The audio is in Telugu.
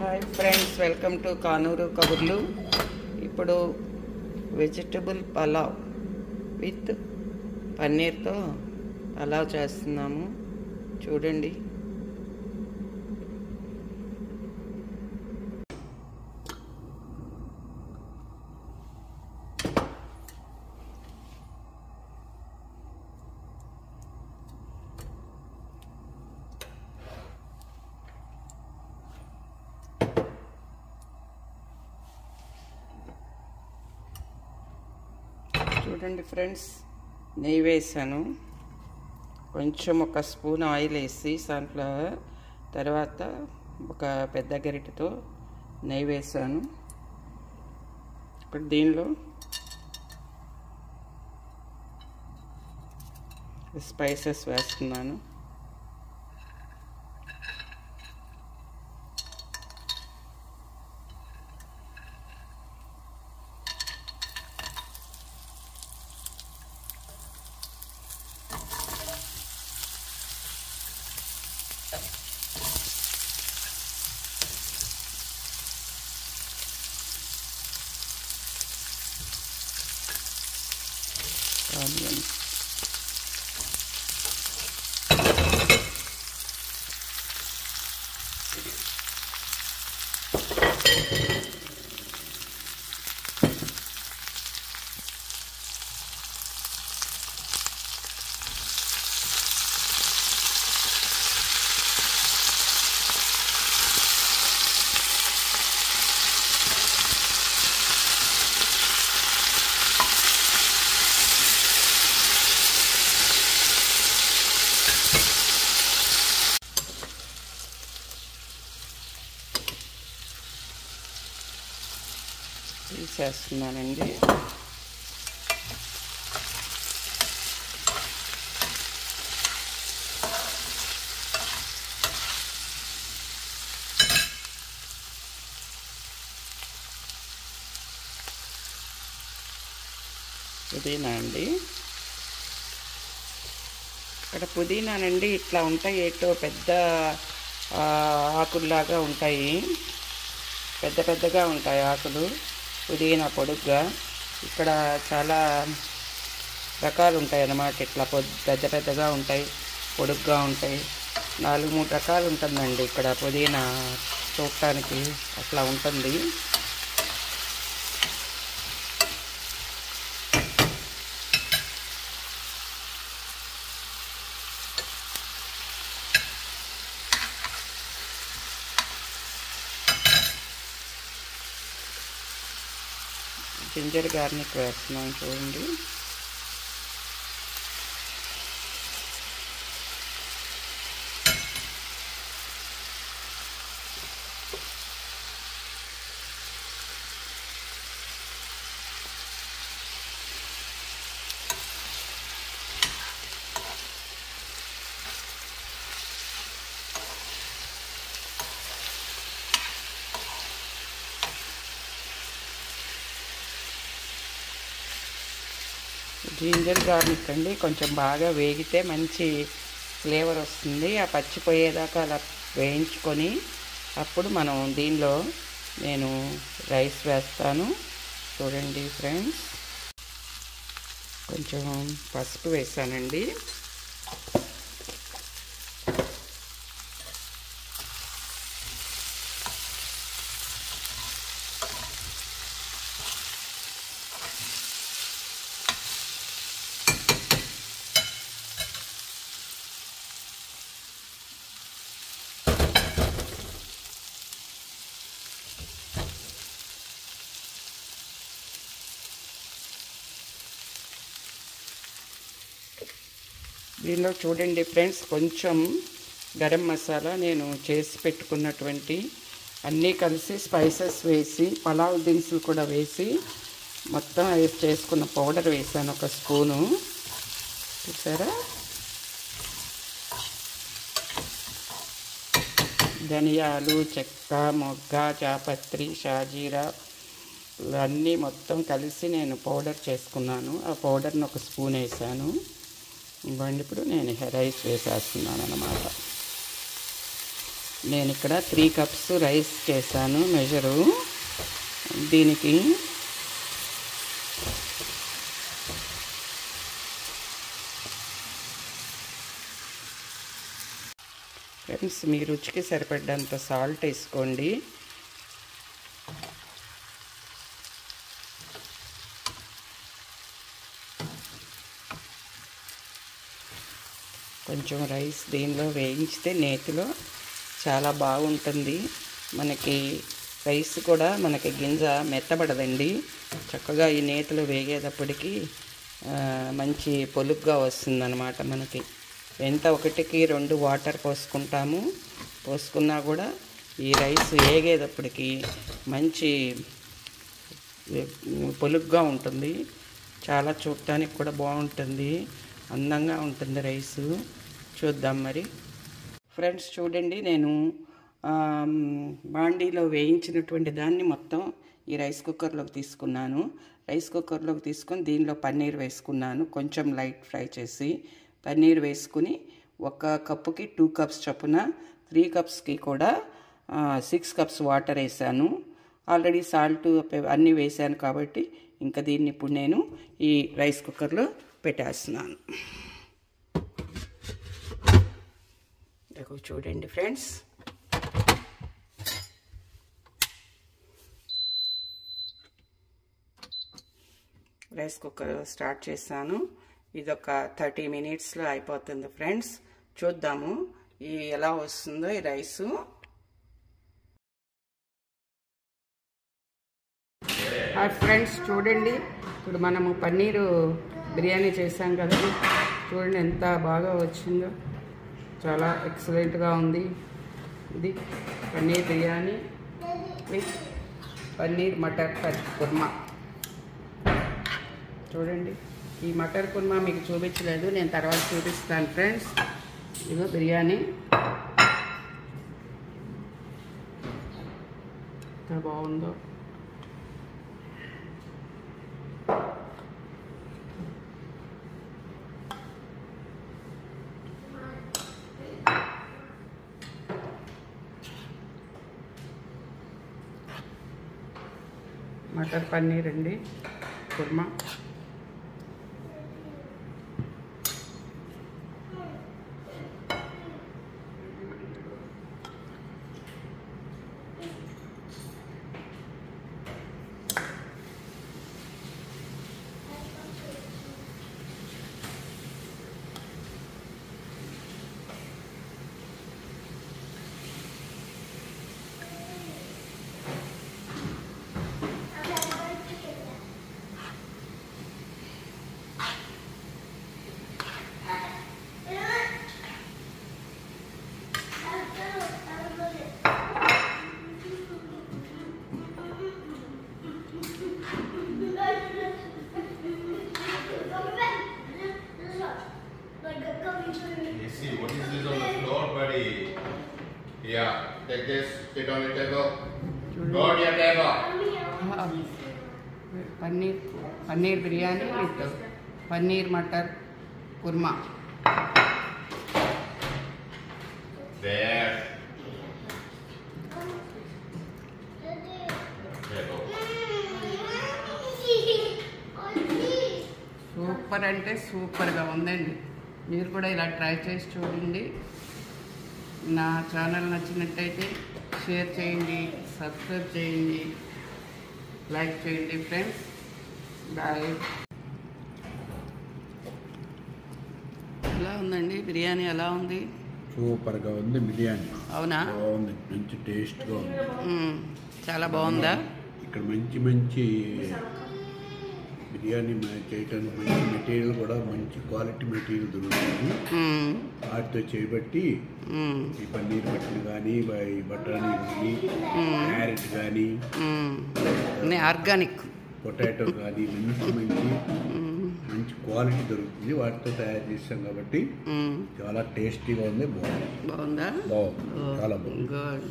Hi friends, welcome to Kanuru కబుర్లు. ఇప్పుడు వెజిటబుల్ పలావ్ విత్ పన్నీర్తో పలావ్ చేస్తున్నాము. చూడండి. చూడండి ఫ్రెండ్స్, నెయ్యి వేసాను. కొంచెం ఒక స్పూన్ ఆయిల్ వేసి సన్ఫ్లవర్, తర్వాత ఒక పెద్ద గరిటెతో నెయ్యి వేసాను. ఇప్పుడు దీనిలో స్పైసెస్ వేస్తున్నాను. ఆనియన్స్, తీసేస్తున్నానండి. పుదీనా అండి, ఇక్కడ పుదీనానండి ఇట్లా ఉంటాయి, ఏటో పెద్ద ఆకుల్లాగా ఉంటాయి, పెద్ద పెద్దగా ఉంటాయి ఆకులు. పుదీనా పొడుగ్గా, ఇక్కడ చాలా రకాలు ఉంటాయి అన్నమాట. ఇట్లా పెద్ద పెద్దగా ఉంటాయి, పొడుగ్గా ఉంటాయి. 4-3 రకాలు ఉంటుందండి ఇక్కడ పుదీనా. చూడటానికి అట్లా ఉంటుంది. జింజర్ గార్లిక్ వేస్తున్నాను. చూడండి. జింజర్ గార్లిక్ అండి కొంచెం బాగా వేగితే మంచి ఫ్లేవర్ వస్తుంది. ఆ పచ్చిపోయేదాకా అలా వేయించుకొని అప్పుడు మనం దీనిలో నేను రైస్ వేస్తాను. చూడండి ఫ్రెండ్స్, కొంచెం పసుపు వేసానండి. దీనిలో చూడండి ఫ్రెండ్స్, కొంచెం గరం మసాలా నేను చేసి పెట్టుకున్నటువంటి అన్నీ కలిసి స్పైసెస్ వేసి, పలావ్ దినుసులు కూడా వేసి మొత్తం చేసుకున్న పౌడర్ వేసాను. ఒక స్పూను చూసారా. ధనియాలు, చెక్క, మొగ్గ, జాపత్రి, షాజీరా అన్నీ మొత్తం కలిసి నేను పౌడర్ చేసుకున్నాను. ఆ పౌడర్ని ఒక స్పూన్ వేసాను. ఇవ్వండి, ఇప్పుడు నేను రైస్ వేసేస్తున్నాను అన్నమాట. నేను ఇక్కడ 3 కప్స్ రైస్ చేశాను మెజరు. దీనికి ఫ్రెండ్స్ మీ రుచికి సరిపడ్డంత సాల్ట్ వేసుకోండి. కొంచెం రైస్ దీనిలో వేయించితే నేతిలో చాలా బాగుంటుంది. మనకి రైస్ కూడా మనకి గింజ మెత్తబడదండి. చక్కగా ఈ నేతిలో వేగేటప్పటికి మంచి పొలుగ్గా వస్తుందన్నమాట. మనకి ఎంత 1కి 2 వాటర్ పోసుకున్నా కూడా ఈ రైస్ వేగేటప్పటికి మంచి పొలుగ్గా ఉంటుంది. చాలా చూడటానికి కూడా బాగుంటుంది, అందంగా ఉంటుంది రైసు. చూద్దాం మరి ఫ్రెండ్స్. చూడండి, నేను బాండీలో వేయించినటువంటి దాన్ని మొత్తం ఈ రైస్ కుక్కర్లోకి తీసుకున్నాను. రైస్ కుక్కర్లోకి తీసుకొని దీనిలో పన్నీర్ వేసుకున్నాను. కొంచెం లైట్ ఫ్రై చేసి పన్నీర్ వేసుకుని 1 కప్పుకి 2 కప్స్ చొప్పున 3 కప్స్కి కూడా 6 కప్స్ వాటర్ వేసాను. ఆల్రెడీ సాల్ట్ అన్నీ వేసాను కాబట్టి ఇంకా దీన్ని ఇప్పుడు నేను ఈ రైస్ కుక్కర్లో పెట్టేస్తున్నాను. చూడండి ఫ్రెండ్స్, రైస్ కుక్కర్ స్టార్ట్ చేశాను. ఇది ఒక 30 మినిట్స్లో అయిపోతుంది ఫ్రెండ్స్. చూద్దాము ఎలా వస్తుందో ఈ రైసు. ఫ్రెండ్స్ చూడండి, ఇప్పుడు మనము పన్నీరు బిర్యానీ చేసాం కదా, చూడండి ఎంత బాగా వచ్చిందో. చాలా ఎక్సలెంట్గా ఉంది. ఇది పన్నీర్ బిర్యానీ విత్ పన్నీర్ మటర్ కుర్మా. చూడండి, ఈ మటర్ కుర్మా మీకు చూపించలేదు, నేను తర్వాత చూపిస్తాను ఫ్రెండ్స్. ఇదో బిర్యానీ ఎంత బాగుందో. మటర్ పన్నీర్ అండి kurma. Yeah, take this, sit on the table. Go on your table. Paneer biryani with paneer matar kurma. There. Super అంటే సూపర్గా ఉందండి. మీరు కూడా ఇలా ట్రై చేసి చూడండి. నా ఛానల్ నచ్చినట్టయితే షేర్ చేయండి, సబ్స్క్రైబ్ చేయండి, లైక్ చేయండి ఫ్రెండ్స్. బాయ్. ఎలా ఉందండి బిర్యానీ? ఎలా ఉంది? సూపర్గా ఉంది బిర్యానీ. అవునా? బాగుంది, మంచి టేస్ట్గా ఉంది. చాలా బాగుందా? ఇక్కడ మంచి బిర్యానీ చేయడానికి మంచి మెటీరియల్ కూడా మంచి క్వాలిటీ మెటీరియల్ దొరుకుతుంది. వాటితో చేయబట్టి ఈ పన్నీర్ బట్టలు కానీ, బఠానీ కానీ, క్యారెట్ కానీ, ఆర్గానిక్ పొటాటో కానీ మంచి క్వాలిటీ దొరుకుతుంది. వాటితో తయారు చేస్తాం కాబట్టి చాలా టేస్టీగా ఉంది. బాగుందా? బాగుందా? బాగుంది, చాలా బాగుంది. గుడ్.